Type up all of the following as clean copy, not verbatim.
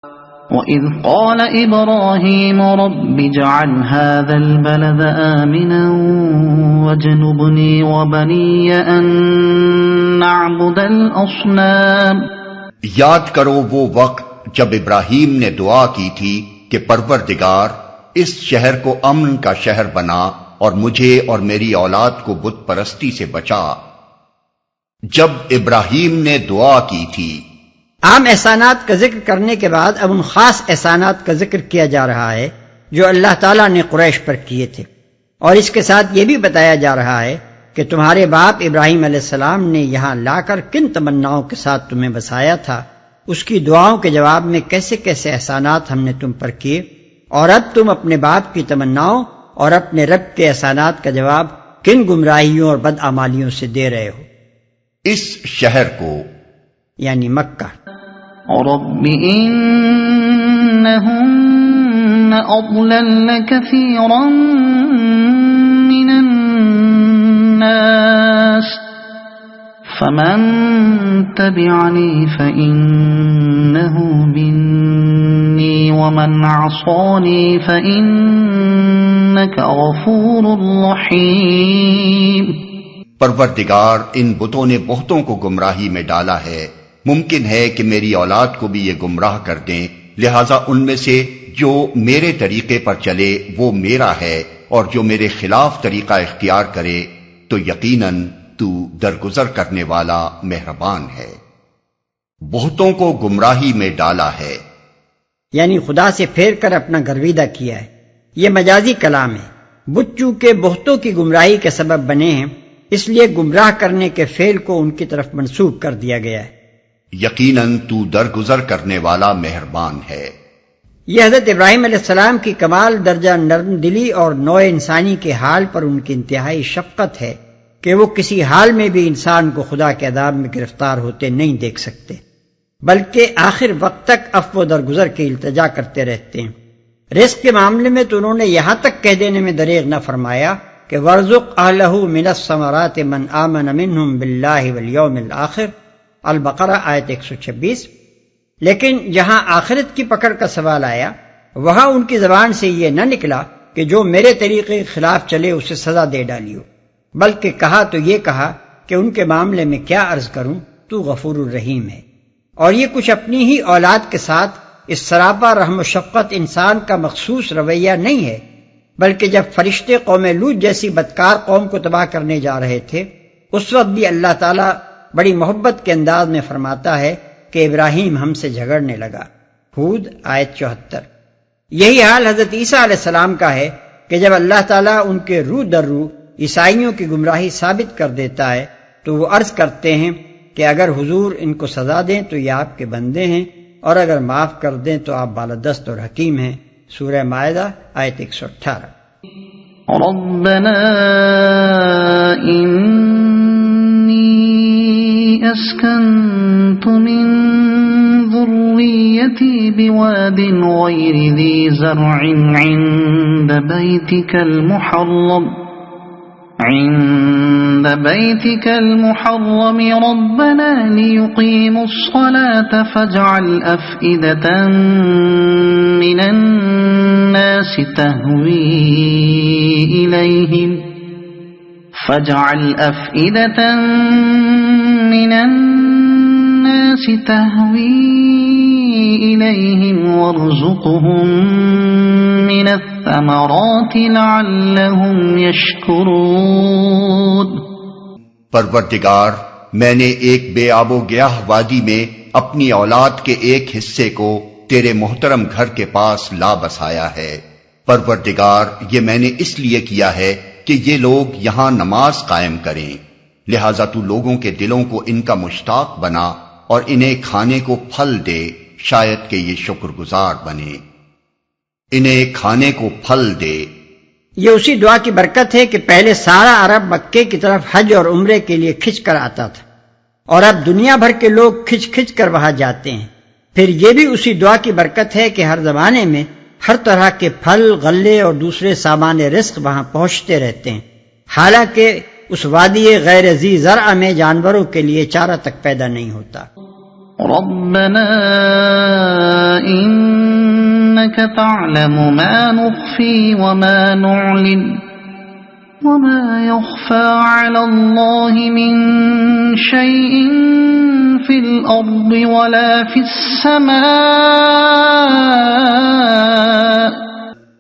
وَإِذْ قَالَ إِبْرَاهِيمُ رَبِّ اجْعَلْ هَذَا الْبَلَدَ آمِنًا وَاجْنُبْنِي وَبَنِيَّ أَن نَّعْبُدَ الْأَصْنَامَ۔ یاد کرو وہ وقت جب ابراہیم نے دعا کی تھی کہ پروردگار اس شہر کو امن کا شہر بنا اور مجھے اور میری اولاد کو بت پرستی سے بچا۔ جب ابراہیم نے دعا کی تھی۔ عام احسانات کا ذکر کرنے کے بعد اب ان خاص احسانات کا ذکر کیا جا رہا ہے جو اللہ تعالیٰ نے قریش پر کیے تھے، اور اس کے ساتھ یہ بھی بتایا جا رہا ہے کہ تمہارے باپ ابراہیم علیہ السلام نے یہاں لا کر کن تمناؤں کے ساتھ تمہیں بسایا تھا، اس کی دعاؤں کے جواب میں کیسے کیسے احسانات ہم نے تم پر کیے، اور اب تم اپنے باپ کی تمناؤں اور اپنے رب کے احسانات کا جواب کن گمراہیوں اور بدعمالیوں سے دے رہے ہو۔ اس شہر کو یعنی مکہ۔ رب إنهن أضللن كثيرا من الناس فمن تبعني فإنه مني ومن عصاني فإنك غفور رحيم۔ پروردگار ان بتوں نے بہتوں کو گمراہی میں ڈالا ہے، ممکن ہے کہ میری اولاد کو بھی یہ گمراہ کر دیں، لہذا ان میں سے جو میرے طریقے پر چلے وہ میرا ہے، اور جو میرے خلاف طریقہ اختیار کرے تو یقیناً تو درگزر کرنے والا مہربان ہے۔ بہتوں کو گمراہی میں ڈالا ہے یعنی خدا سے پھیر کر اپنا گرویدہ کیا ہے۔ یہ مجازی کلام ہے۔ بت چونکہ بہتوں کی گمراہی کے سبب بنے ہیں، اس لیے گمراہ کرنے کے فعل کو ان کی طرف منسوب کر دیا گیا ہے۔ یقیناً تو درگزر کرنے والا مہربان ہے۔ یہ حضرت ابراہیم علیہ السلام کی کمال درجہ نرم دلی اور نوع انسانی کے حال پر ان کی انتہائی شفقت ہے کہ وہ کسی حال میں بھی انسان کو خدا کے عذاب میں گرفتار ہوتے نہیں دیکھ سکتے، بلکہ آخر وقت تک عفو و درگزر کی التجا کرتے رہتے ہیں۔ رزق کے معاملے میں تو انہوں نے یہاں تک کہہ دینے میں دریغ نہ فرمایا کہ وَارْزُقْ أَهْلَهُ مِنَ الثَّمَرَاتِ مَنْ آمَنَ مِنْهُمْ بِاللَّهِ وَالْيَوْمِ الْآخِرِ، البقرہ آیت 126۔ لیکن جہاں آخرت کی پکڑ کا سوال آیا وہاں ان کی زبان سے یہ نہ نکلا کہ جو میرے طریقے کے خلاف چلے اسے سزا دے ڈالیو، بلکہ کہا تو یہ کہا کہ ان کے معاملے میں کیا عرض کروں، تو غفور الرحیم ہے۔ اور یہ کچھ اپنی ہی اولاد کے ساتھ اس سراپا رحم و شفقت انسان کا مخصوص رویہ نہیں ہے، بلکہ جب فرشتے قوم لوط جیسی بدکار قوم کو تباہ کرنے جا رہے تھے اس وقت بھی اللہ تعالیٰ بڑی محبت کے انداز میں فرماتا ہے کہ ابراہیم ہم سے جھگڑنے لگا۔ ہود آیت 74۔ یہی حال حضرت عیسیٰ علیہ السلام کا ہے کہ جب اللہ تعالیٰ ان کے رو در رو عیسائیوں کی گمراہی ثابت کر دیتا ہے تو وہ عرض کرتے ہیں کہ اگر حضور ان کو سزا دیں تو یہ آپ کے بندے ہیں، اور اگر معاف کر دیں تو آپ بالادست اور حکیم ہیں۔ سورہ مائدہ آیت 118۔ ربنا انی اسکنت من ذریتی بواد غیر ذی زرع عند بیتك المحرم ربنا ليقيموا الصلاة فاجعل أفئدة من الناس تهوي إليهم وارزقهم من الثمرات لعلهم يشكرون۔ پروردگار میں نے ایک بے آب و گیاہ وادی میں اپنی اولاد کے ایک حصے کو تیرے محترم گھر کے پاس لا بسایا ہے۔ پروردگار یہ میں نے اس لیے کیا ہے کہ یہ لوگ یہاں نماز قائم کریں، لہذا تو لوگوں کے دلوں کو ان کا مشتاق بنا اور انہیں کھانے کو پھل دے، شاید کہ یہ شکر گزار بنے۔ انہیں کھانے کو پھل دے۔ یہ اسی دعا کی برکت ہے کہ پہلے سارا عرب مکے کی طرف حج اور عمرے کے لیے کھنچ کر آتا تھا، اور اب دنیا بھر کے لوگ کھنچ کھنچ کر وہاں جاتے ہیں۔ پھر یہ بھی اسی دعا کی برکت ہے کہ ہر زمانے میں ہر طرح کے پھل، غلے اور دوسرے سامان رزق وہاں پہنچتے رہتے ہیں، حالانکہ اس وادی غیر ذی زرع میں جانوروں کے لیے چارہ تک پیدا نہیں ہوتا۔ ربنا إنك تعلم ما نخفي وما نعلن وما يخفى على الله من شيء في الأرض ولا في السماء.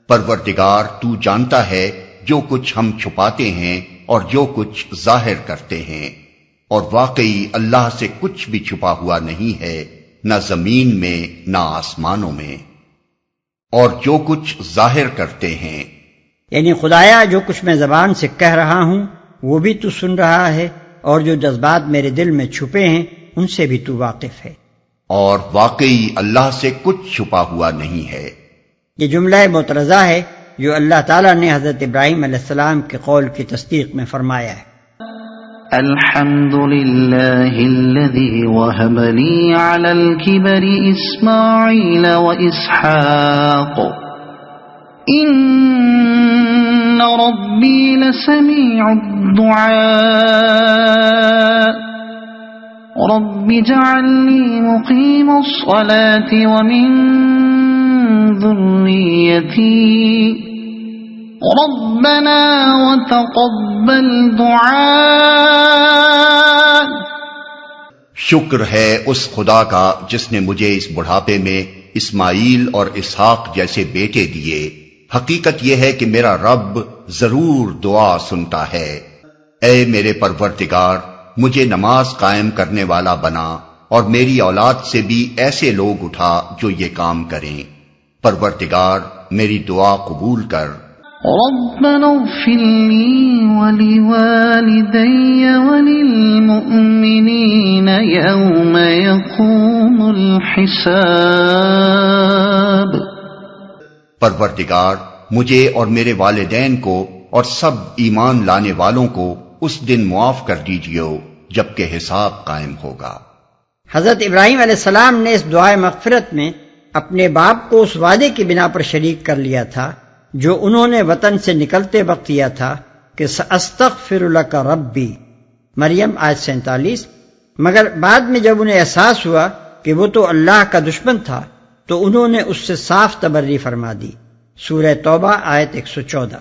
پروردگار تو جانتا ہے جو کچھ ہم چھپاتے ہیں اور جو کچھ ظاہر کرتے ہیں، اور واقعی اللہ سے کچھ بھی چھپا ہوا نہیں ہے، نہ زمین میں نہ آسمانوں میں، اور جو کچھ ظاہر کرتے ہیں. یعنی خدایا جو کچھ میں زبان سے کہہ رہا ہوں وہ بھی تو سن رہا ہے، اور جو جذبات میرے دل میں چھپے ہیں ان سے بھی تو واقف ہے. اور واقعی اللہ سے کچھ چھپا ہوا نہیں ہے. یہ جملہ معترضہ ہے جو اللہ تعالیٰ نے حضرت ابراہیم علیہ السلام کے قول کی تصدیق میں فرمایا ہے. الحمد لله الذي وهب لي على الكبر إسماعيل وإسحاق إن ربي لسميع الدعاء رب اجعلني مقيم الصلاة ومن ذريتي ربنا وتقبل دعاء. شکر ہے اس خدا کا جس نے مجھے اس بڑھاپے میں اسماعیل اور اسحاق جیسے بیٹے دیے. حقیقت یہ ہے کہ میرا رب ضرور دعا سنتا ہے. اے میرے پروردگار، مجھے نماز قائم کرنے والا بنا اور میری اولاد سے بھی ایسے لوگ اٹھا جو یہ کام کریں. پروردگار میری دعا قبول کر. ربنا اغفر لي ولوالدي وللمؤمنين يوم يقوم الحساب. پروردگار مجھے اور میرے والدین کو اور سب ایمان لانے والوں کو اس دن معاف کر دیجیے جبکہ حساب قائم ہوگا. حضرت ابراہیم علیہ السلام نے اس دعائے مغفرت میں اپنے باپ کو اس وعدے کی بنا پر شریک کر لیا تھا جو انہوں نے وطن سے نکلتے وقت کیا تھا کہ سأستغفر لک ربی، مریم آیت 47. مگر بعد میں جب انہیں احساس ہوا کہ وہ تو اللہ کا دشمن تھا تو انہوں نے اس سے صاف تبری فرما دی. سورہ توبہ آیت 114.